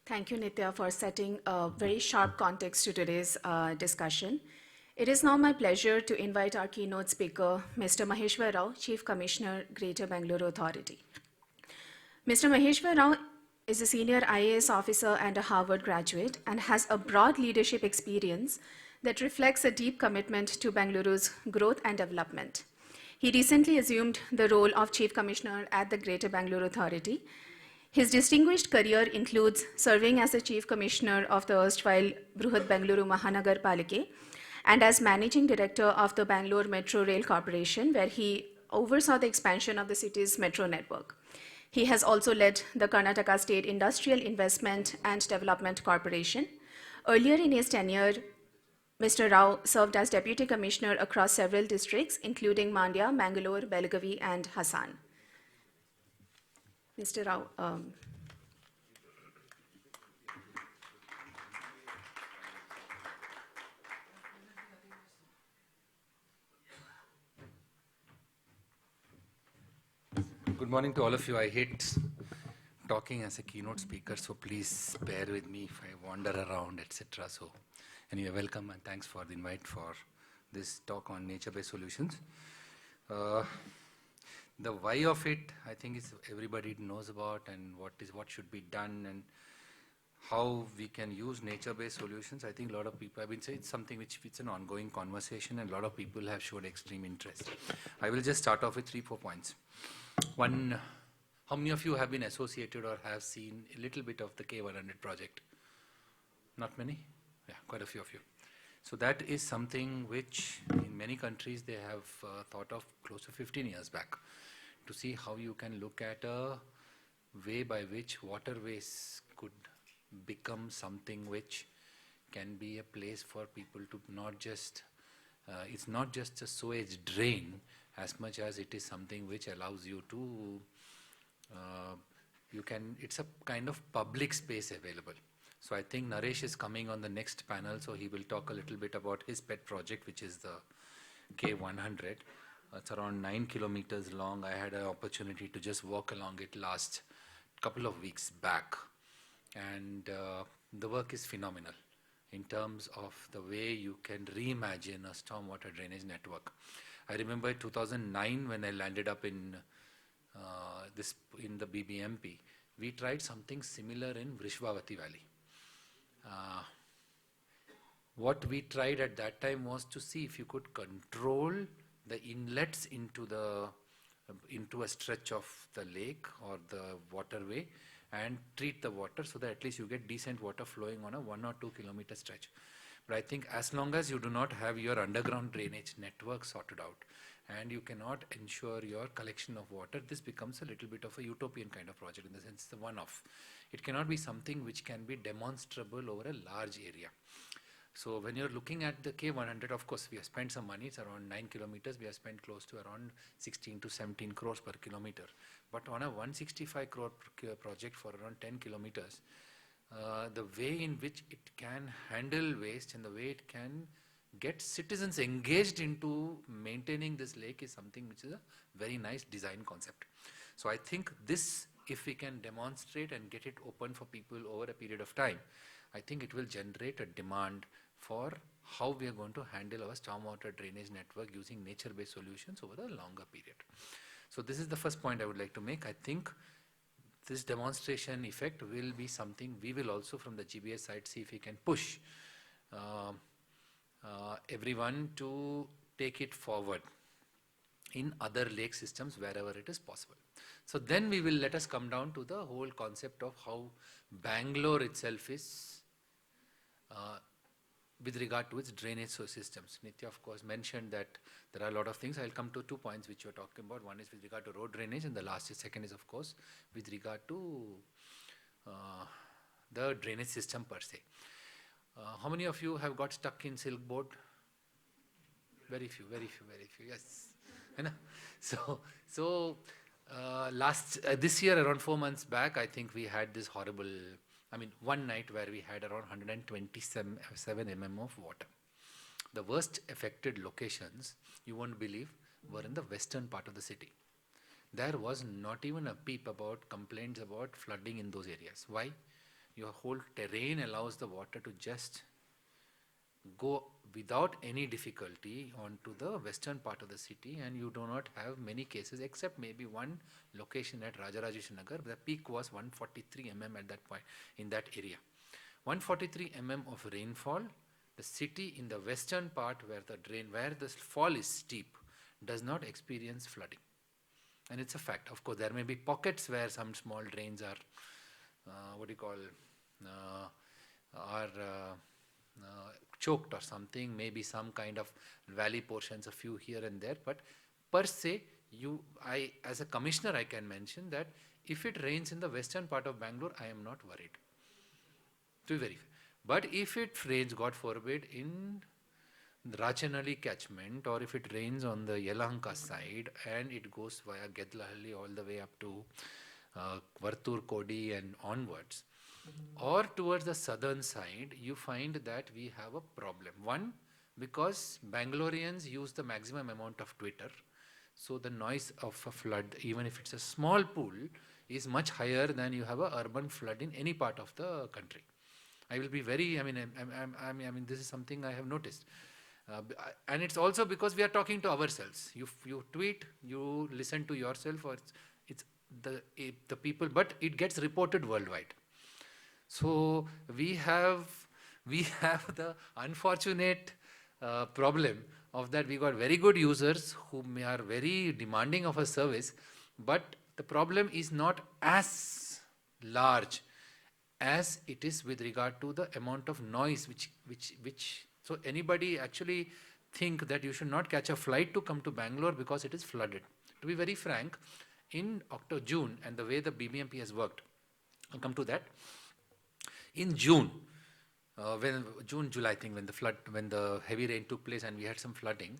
Thank you, Nitya, for setting a very sharp context to today's discussion. It is now my pleasure to invite our keynote speaker, Mr. Maheshwar Rao, Chief Commissioner, Greater Bangalore Authority. Mr. Maheshwar Rao is a senior IAS officer and a Harvard graduate and has a broad leadership experience that reflects a deep commitment to Bangaluru's growth and development. He recently assumed the role of Chief Commissioner at the Greater Bangalore Authority. His distinguished career includes serving as the Chief Commissioner of the erstwhile Bruhat Bengaluru Mahanagar Palike and as Managing Director of the Bangalore Metro Rail Corporation, where he oversaw the expansion of the city's metro network. He has also led the Karnataka State Industrial Investment and Development Corporation. Earlier in his tenure, Mr. Rao served as Deputy Commissioner across several districts, including Mandya, Mangalore, Belagavi, and Hassan. Mr. Rao. Good morning to all of you. I hate talking as a keynote speaker, so please bear with me if I wander around, etc. So, anyway, welcome and thanks for the invite for this talk on nature-based solutions. The why of it, I think, is everybody knows about, and what should be done, and how we can use nature-based solutions. I think a lot of people have been saying it's something which it's an ongoing conversation, and a lot of people have showed extreme interest. I will just start off with 3-4 points. One, how many of you have been associated or have seen a little bit of the K100 project? Not many? Yeah, quite a few of you. So that is something which in many countries they have thought of close to 15 years back, to see how you can look at a way by which waterways could become something which can be a place for people to not just, it's not just a sewage drain as much as it is something which allows you to, it's a kind of public space available. So I think Naresh is coming on the next panel, so he will talk a little bit about his pet project, which is the K100. It's around 9 kilometers long. I had an opportunity to just walk along it last couple of weeks back. And the work is phenomenal in terms of the way you can reimagine a stormwater drainage network. I remember 2009 when I landed up in the BBMP, we tried something similar in Vrishvavati Valley. What we tried at that time was to see if you could control the inlets into a stretch of the lake or the waterway and treat the water so that at least you get decent water flowing on a 1 or 2 kilometer stretch. But I think as long as you do not have your underground drainage network sorted out and you cannot ensure your collection of water, this becomes a little bit of a utopian kind of project in the sense it's a one-off. It cannot be something which can be demonstrable over a large area. So when you're looking at the K100, of course, we have spent some money. It's around 9 kilometers. We have spent close to around 16 to 17 crores per kilometer. But on a 165 crore project for around 10 kilometers, the way in which it can handle waste and the way it can get citizens engaged into maintaining this lake is something which is a very nice design concept. So I think this, if we can demonstrate and get it open for people over a period of time, I think it will generate a demand for how we are going to handle our stormwater drainage network using nature-based solutions over a longer period. So this is the first point I would like to make. I think this demonstration effect will be something we will also from the GBS side see if we can push everyone to take it forward in other lake systems wherever it is possible. So then we will let us come down to the whole concept of how Bangalore itself is with regard to its drainage systems. Nitya, of course, mentioned that there are a lot of things. I'll come to 2 points which you're talking about. One is with regard to road drainage, and the second is, of course, with regard to the drainage system per se. How many of you have got stuck in silk board? Very few, yes. So this year, around 4 months back, I think we had this horrible, one night where we had around 127 mm of water. The worst affected locations, you won't believe, were in the western part of the city. There was not even a peep about complaints about flooding in those areas. Why? your whole terrain allows the water to just go without any difficulty onto the western part of the city, and you do not have many cases except maybe one location at Rajarajesh Nagar. The peak was 143 mm at that point in that area. 143 mm of rainfall. The city in the western part where the fall is steep does not experience flooding. And it's a fact. Of course, there may be pockets where some small drains are, choked or something, maybe some kind of valley portions, a few here and there. But per se, as a commissioner, I can mention that if it rains in the western part of Bangalore, I am not worried. To be very fair. But if it rains, God forbid, in the Rachanali catchment, or if it rains on the Yelahanka side and it goes via Gedlahalli all the way up to Vartur, Kodi and onwards, or towards the southern side, you find that we have a problem. One, because Bangaloreans use the maximum amount of Twitter, so the noise of a flood, even if it's a small pool, is much higher than you have a urban flood in any part of the country. I will be very, this is something I have noticed. And it's also because we are talking to ourselves. You tweet, you listen to yourself, or it's the people, but it gets reported worldwide. So we have the unfortunate problem of that we got very good users who are very demanding of a service, but the problem is not as large as it is with regard to the amount of noise which so anybody actually think that you should not catch a flight to come to Bangalore because it is flooded. To be very frank, in June, and the way the BBMP has worked, I'll come to that. In June, July, I think, when the heavy rain took place and we had some flooding,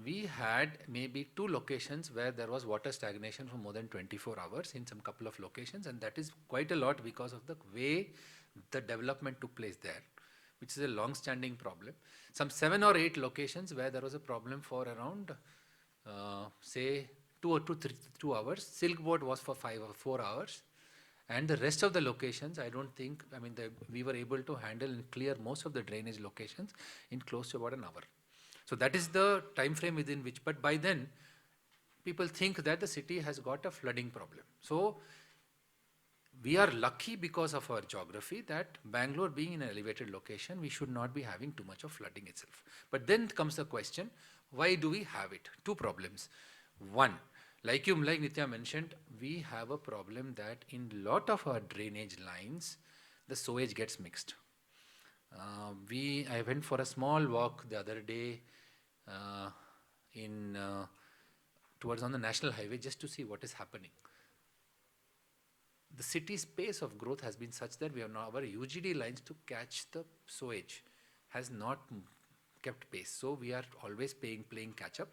we had maybe 2 locations where there was water stagnation for more than 24 hours in some couple of locations, and that is quite a lot because of the way the development took place there, which is a long-standing problem. Some 7 or 8 locations where there was a problem for around, say, 2 hours. Silk Board was for 5 or 4 hours. And the rest of the locations, I don't think, we were able to handle and clear most of the drainage locations in close to about an hour. So that is the time frame within which, but by then, people think that the city has got a flooding problem. So we are lucky because of our geography that Bangalore being in an elevated location, we should not be having too much of flooding itself. But then comes the question, why do we have it? 2 problems. One, like Nitya mentioned, we have a problem that in lot of our drainage lines, the sewage gets mixed. I went for a small walk the other day towards on the national highway just to see what is happening. The city's pace of growth has been such that we have now our UGD lines to catch the sewage has not kept pace. So we are always playing catch up.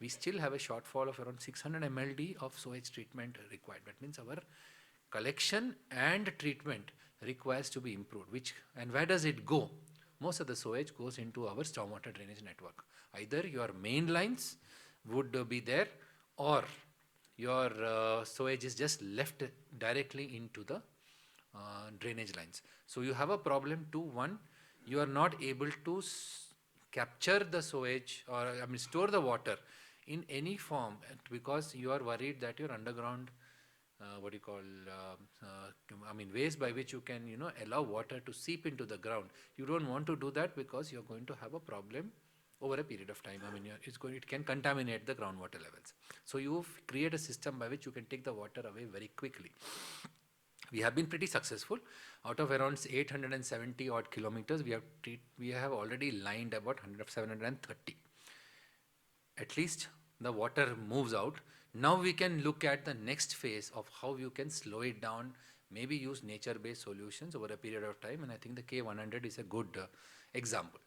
We still have a shortfall of around 600 mld of sewage treatment required. That means our collection and treatment requires to be improved. And where does it go? Most of the sewage goes into our stormwater drainage network. Either your main lines would be there, or your sewage is just left directly into the drainage lines. So you have a problem too. One, you are not able to capture the sewage or store the water in any form because you are worried that your underground ways by which you can allow water to seep into the ground. You don't want to do that because you're going to have a problem over a period of time. It can contaminate the groundwater levels. So you create a system by which you can take the water away very quickly. We have been pretty successful. Out of around 870 odd kilometers, we have already lined about 730. At least the water moves out. Now we can look at the next phase of how you can slow it down, maybe use nature-based solutions over a period of time, and I think the K100 is a good example.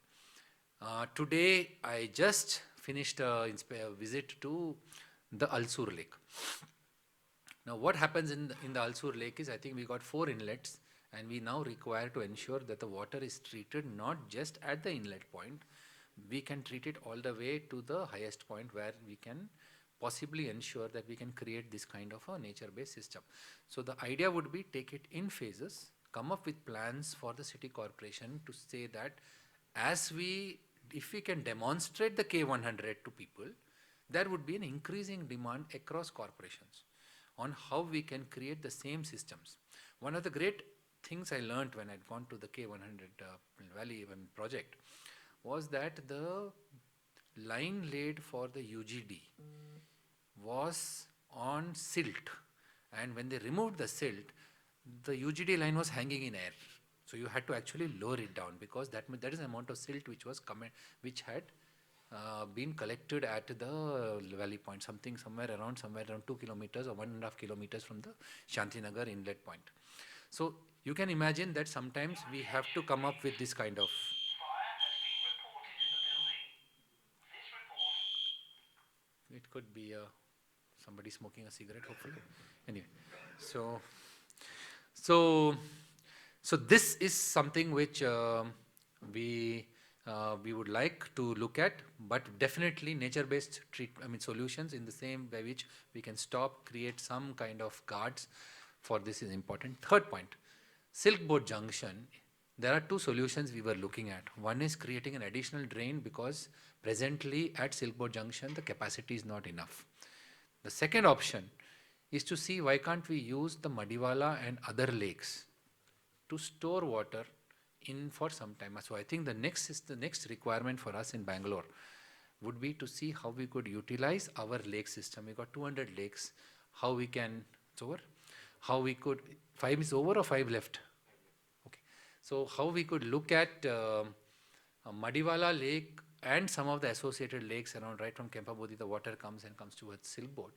Today, I just finished a visit to the Alsur Lake. Now, what happens in the Alsur Lake is, I think we got 4 inlets, and we now require to ensure that the water is treated not just at the inlet point. We can treat it all the way to the highest point where we can possibly ensure that we can create this kind of a nature-based system. So the idea would be take it in phases, come up with plans for the city corporation to say that if we can demonstrate the K100 to people, there would be an increasing demand across corporations on how we can create the same systems. One of the great things I learned when I'd gone to the K100 Valley project was that the line laid for the UGD was on silt, and when they removed the silt, the UGD line was hanging in air. So you had to actually lower it down, because that is the amount of silt which had been collected at the valley point, somewhere around 2 kilometers or 1.5 kilometers from the Shantinagar inlet point. So you can imagine that sometimes we have to come up with this kind of. It could be somebody smoking a cigarette, hopefully. Anyway, so this is something which we would like to look at, but definitely nature-based solutions in the same way which we can create some kind of guards for this is important. Third point, Silk Boat Junction. There are two solutions we were looking at. One is creating an additional drain, because presently at Silk Boat Junction the capacity is not enough. The second option is to see why can't we use the Madiwala and other lakes to store water in for some time. So I think the next requirement for us in Bangalore would be to see how we could utilize our lake system. We got 200 lakes. How we can, it's over? How we could, 5 is over or 5 left? Okay. So how we could look at Madiwala Lake and some of the associated lakes around, right from Kempabodhi, the water comes towards Silk Boat,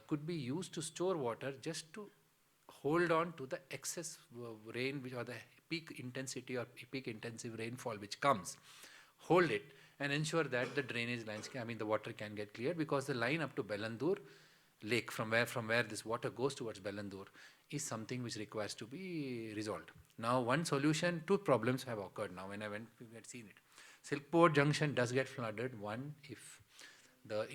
could be used to store water just to hold on to the excess rain, or the peak intensity or peak intensive rainfall which comes, hold it and ensure that the drainage lines, the water can get cleared, because the line up to Bellandur Lake, from where this water goes towards Bellandur, is something which requires to be resolved. Now, one solution, two problems have occurred now. When we had seen it, Silk Boat Junction does get flooded. One, if where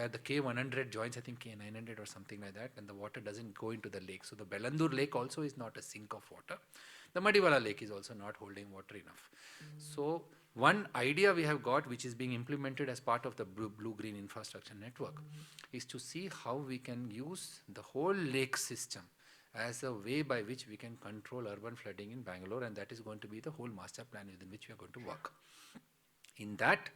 the K100 joins, I think K900 or something like that, and the water doesn't go into the lake. So the Bellandur Lake also is not a sink of water. The Madiwala Lake is also not holding water enough. So one idea we have got, which is being implemented as part of the blue-green infrastructure network, is to see how we can use the whole lake system as a way by which we can control urban flooding in Bangalore, and that is going to be the whole master plan within which we are going to work. In that,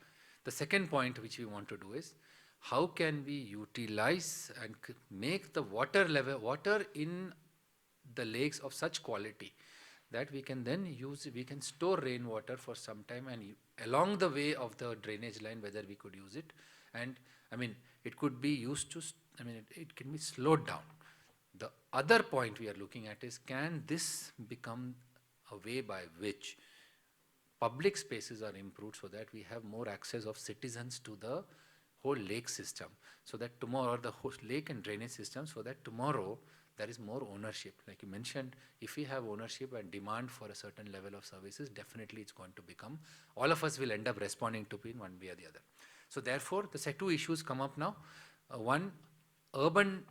the second point which we want to do is, how can we utilize and make the water in the lakes of such quality that we can then we can store rainwater for some time, and along the way of the drainage line, whether we could use it, and it could be used to, it can be slowed down. The other point we are looking at is, can this become a way by which public spaces are improved, so that we have more access of citizens to the whole lake system, so that tomorrow, the whole lake and drainage system, so that tomorrow there is more ownership. Like you mentioned, if we have ownership and demand for a certain level of services, definitely it's going to become, all of us will end up responding to it in one way or the other. So therefore, the two issues come up now. One, urban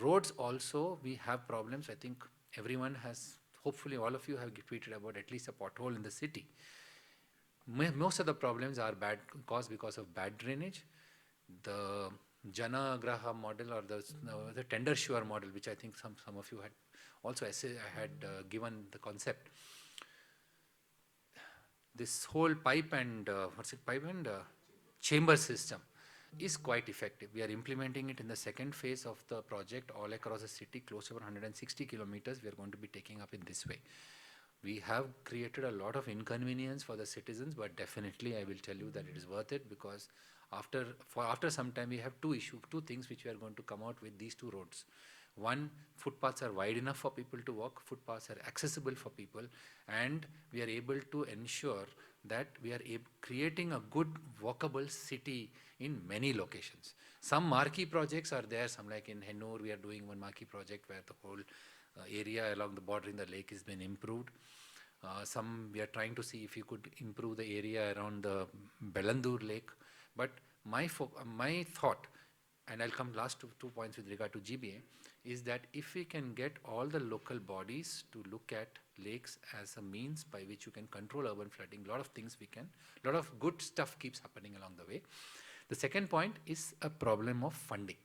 roads also, we have problems. I think everyone has, hopefully all of you have tweeted about at least a pothole in the city. Most of the problems are caused because of bad drainage. The Janagraha model, or the tender sure model, which I think some of you had also given the concept. This whole pipe and chamber system is quite effective. We are implementing it in the second phase of the project all across the city, close to 160 kilometers. We are going to be taking up in this way. We have created a lot of inconvenience for the citizens, but definitely I will tell you that it is worth it, because after some time we have two things which we are going to come out with these two roads. One, footpaths are wide enough for people to walk, footpaths are accessible for people, and we are able to ensure that we are creating a good walkable city in many locations. Some marquee projects are there, some like in Hennur, we are doing one marquee project where the whole area along the border in the lake has been improved. Some we are trying to see if you could improve the area around the Bellandur Lake. But my thought, and I'll come last to 2 points with regard to GBA, is that if we can get all the local bodies to look at lakes as a means by which you can control urban flooding, a lot of things we can, a lot of good stuff keeps happening along the way. The second point is a problem of funding.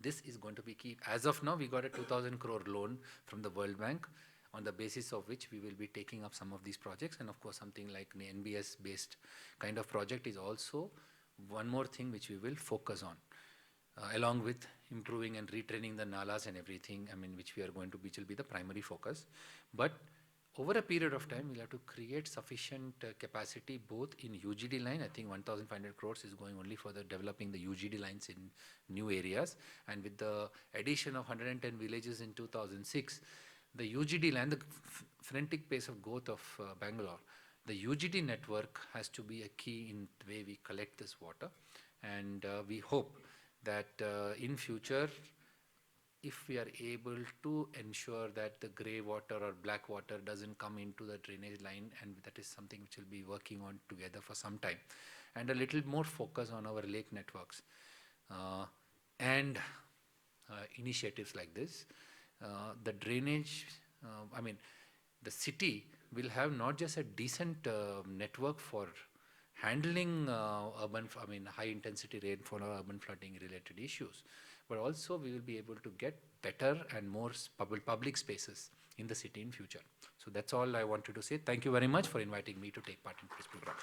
This is going to be key. As of now, we got a 2,000 crore loan from the World Bank, on the basis of which we will be taking up some of these projects. And of course, something like an NBS-based kind of project is also one more thing which we will focus on, along with improving and retraining the nalas and everything, I mean, which will be the primary focus. But over a period of time, we'll have to create sufficient capacity both in UGD line. I think 1,500 crores is going only for the developing the UGD lines in new areas. And with the addition of 110 villages in 2006, the UGD line, the frantic pace of growth of Bangalore, the UGD network has to be a key in the way we collect this water. And we hope that in future, if we are able to ensure that the grey water or black water doesn't come into the drainage line, and that is something which we'll be working on together for some time, and a little more focus on our lake networks and initiatives like this, the drainage, I mean, the city will have not just a decent network for handling high intensity rainfall or urban flooding related issues, but also we will be able to get better and more public spaces in the city in future. So that's all I wanted to say. Thank you very much for inviting me to take part in this program.